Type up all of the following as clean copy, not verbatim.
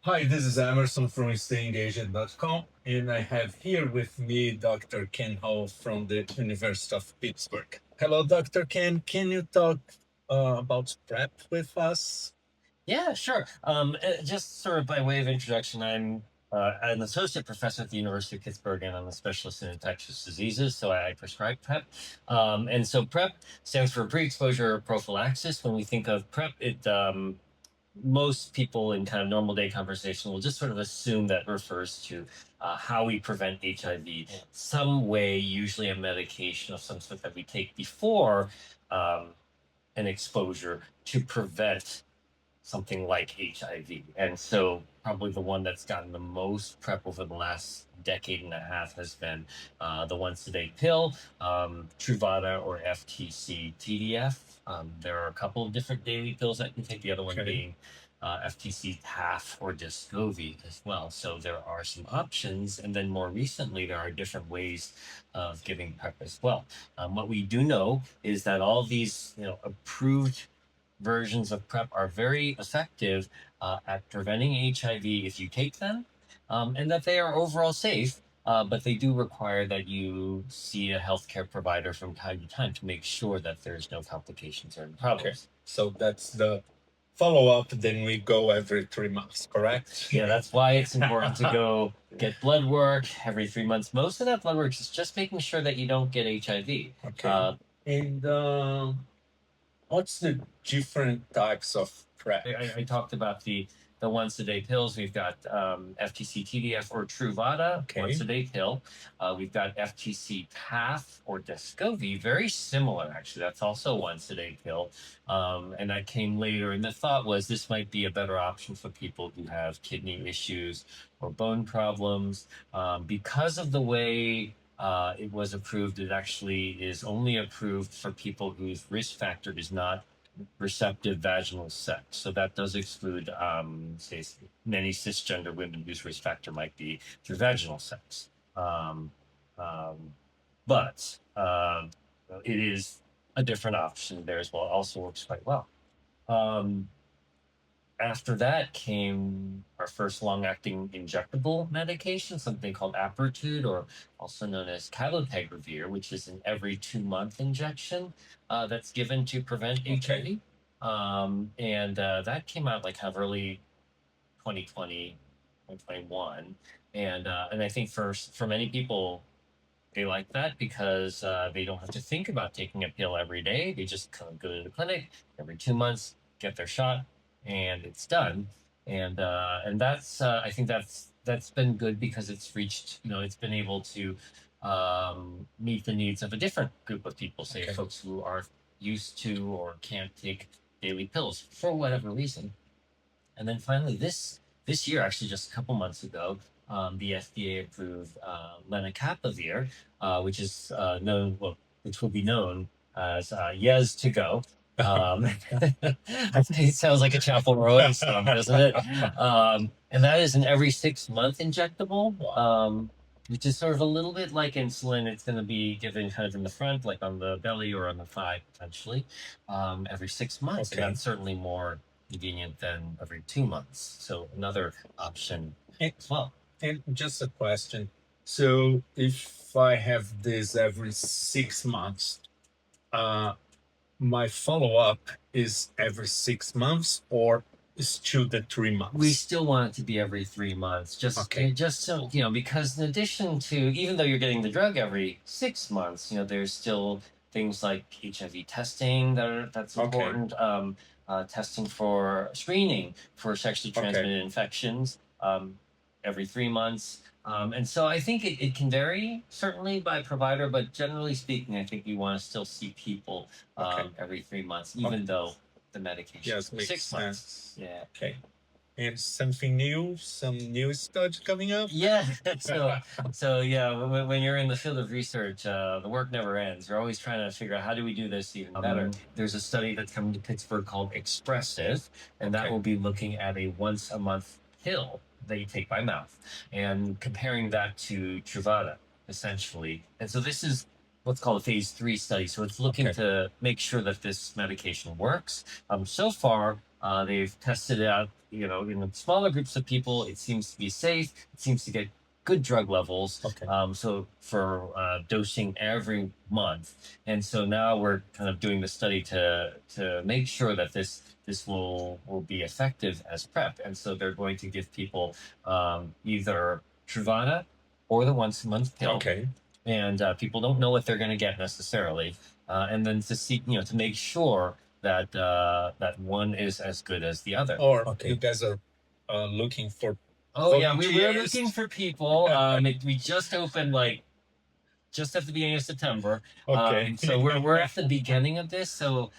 Hi, this is Emerson from StayenGAYged.com, and I have here with me Dr. Ken Hall from the University of Pittsburgh. Hello, Dr. Ken. Can you talk about PrEP with us? Yeah, sure. Just sort of by way of introduction, I'm an associate professor at the University of Pittsburgh, and I'm a specialist in infectious diseases. So I prescribe PrEP. And so PrEP stands for pre-exposure prophylaxis. When we think of PrEP, most people in kind of normal day conversation will just sort of assume that refers to how we prevent HIV, some way, usually a medication of some sort that we take before um, an exposure to prevent something like HIV. And so probably the one that's gotten the most prep over the last decade and a half has been the once a day pill, Truvada or FTC TDF. There are a couple of different daily pills that you can take, the other one Okay. being FTC TAF or Descovy as well. So there are some options. And then more recently, there are different ways of giving PrEP as well. What we do know is that all these, approved versions of PrEP are very effective at preventing HIV if you take them, and that they are overall safe. But they do require that you see a healthcare provider from time to time to make sure that there's no complications or any Okay. problems. So that's the follow up, then we go every 3 months, correct? Yeah, that's why it's important to go get blood work every 3 months. Most of that blood work is just making sure that you don't get HIV. Okay. And what's the different types of PrEP? I talked about the once a day pills. We've got FTC TDF or Truvada, Okay. once a day pill. We've got FTC PAF or Descovy, very similar actually. That's also once a day pill, and that came later. And the thought was this might be a better option for people who have kidney issues or bone problems because of the way. It was approved. It actually is only approved for people whose risk factor is not receptive vaginal sex. So that does exclude, say, many cisgender women whose risk factor might be through vaginal sex. Um, um, but it is a different option there as well. It also works quite well. Um, After that came our first long-acting injectable medication, something called Apretude, or also known as cabotegravir, which is an every 2 month injection that's given to prevent HIV. And that came out like kind of early 2020, 2021. And I think for many people, they like that because they don't have to think about taking a pill every day. They just kind of go to the clinic every 2 months, get their shot, and it's done. And that's I think that's been good because it's reached, it's been able to meet the needs of a different group of people, say Okay. folks who are used to or can't take daily pills for whatever reason. And then finally, this year, actually just a couple months ago, the FDA approved lenacapavir, which is which will be known as Yes to Go. I think it sounds like a Chapel Roan song, doesn't it? And that is an every 6 month injectable. Which is sort of a little bit like insulin. It's going to be given kind of in the front, like on the belly or on the thigh, potentially, every 6 months. And Okay. that's certainly more convenient than every 2 months. So another option And, as well. and just a question. So if I have this every 6 months, uh, my follow up is every 6 months or still the 3 months? We still want it to be every 3 months, Okay. just so because in addition to, even though you're getting the drug every 6 months, there's still things like HIV testing that's Okay. important. Testing for screening for sexually Okay. transmitted infections every 3 months. And so I think it can vary certainly by provider, but generally speaking, I think you want to still see people Okay. every 3 months, even though the medication Yes, is for makes 6 months. sense. Yeah. Okay. And something new, some new study coming up? Yeah. So yeah, when you're in the field of research, the work never ends. You're always trying to figure out how do we do this even better. There's a study that's coming to Pittsburgh called Expressive, and that Okay. will be looking at a once a month pill that you take by mouth and comparing that to Truvada, essentially. And so this is what's called a phase 3 study. So it's looking Okay. to make sure that this medication works. So far, They've tested it out, in smaller groups of people. It seems to be safe. It seems to get good drug levels. Okay. So for dosing every month, and so now we're kind of doing the study to make sure that this will be effective as PrEP. And so they're going to give people either Truvada or the once a month pill. Okay. And people don't know what they're going to get necessarily. And then to see, to make sure that that one is as good as the other. Or you guys are looking for. Oh yeah, we're volunteers? looking for people. We just opened just at the beginning of September. Okay. So we're at the beginning of this. So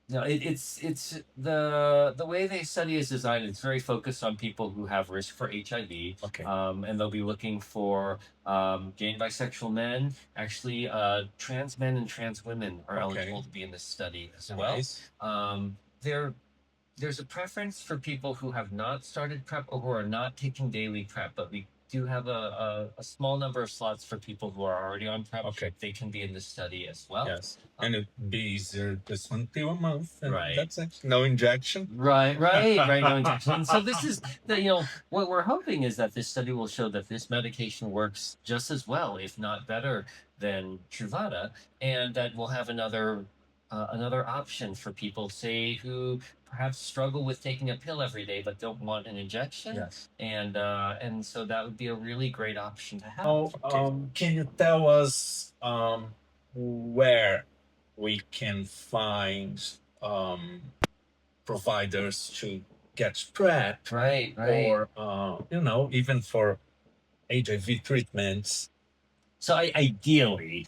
it's the way they study is designed. It's very focused on people who have risk for HIV. Okay. And they'll be looking for gay and bisexual men. Actually, trans men and trans women are Okay. eligible to be in this study as well. Nice. There's a preference for people who have not started PrEP or who are not taking daily PrEP, but we do have a small number of slots for people who are already on PrEP. Okay. They can be in the study as well. Yes. And it'd be easier this one pill a month. And Right. That's it. No injection. Right, no injection. And so this is what we're hoping is that this study will show that this medication works just as well, if not better, than Truvada, and that we'll have another option for people, say, who perhaps struggle with taking a pill every day but don't want an injection. Yes. And so that would be a really great option to have. Can you tell us where we can find providers to get PrEP, Right. or even for HIV treatments? So ideally,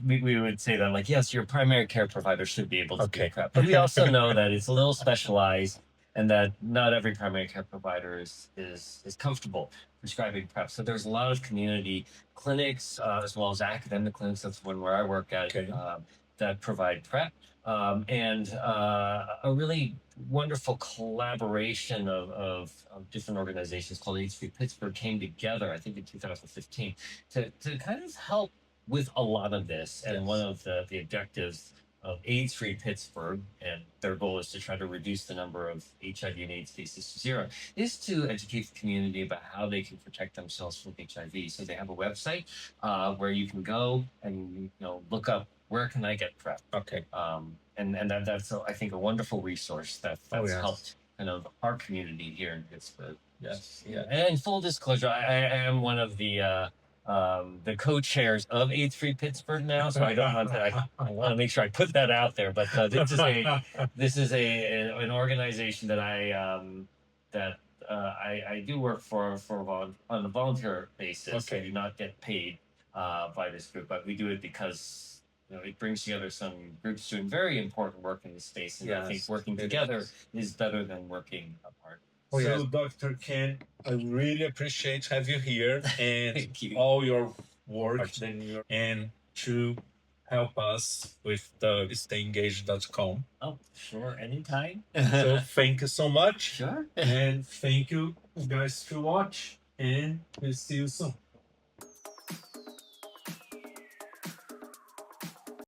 we would say that, like, yes, your primary care provider should be able to do Okay. PrEP, but we also know that it's a little specialized, and that not every primary care provider is comfortable prescribing PrEP. So there's a lot of community clinics, as well as academic clinics. That's one where I work at, Okay. that provide PrEP. And a really wonderful collaboration of different organizations called AIDS-Free Pittsburgh came together, I think in 2015, to kind of help with a lot of this. And Yes. one of the objectives of AIDS-Free Pittsburgh, and their goal is to try to reduce the number of HIV and AIDS cases to zero, is to educate the community about how they can protect themselves from HIV. So they have a website where you can go and look up, where can I get PrEP? Okay. And that's I think a wonderful resource that's yes. helped kind of our community here in Pittsburgh. Yes. Yeah. And full disclosure, I am one of the co-chairs of AIDS-Free Pittsburgh now, so I don't want to. I want to make sure I put that out there. But this is an organization that I do work for on a volunteer basis. Okay. I do not get paid by this group, but we do it because it brings together some groups doing very important work in this space, and I think Yes, working it together is. is better than working apart. So, Dr. Ken, I really appreciate have you here and Thank you. all your work and to help us with the StayenGAYged.com. Oh, sure, anytime. So thank you so much. Sure. And thank you guys to watch, and we'll see you soon.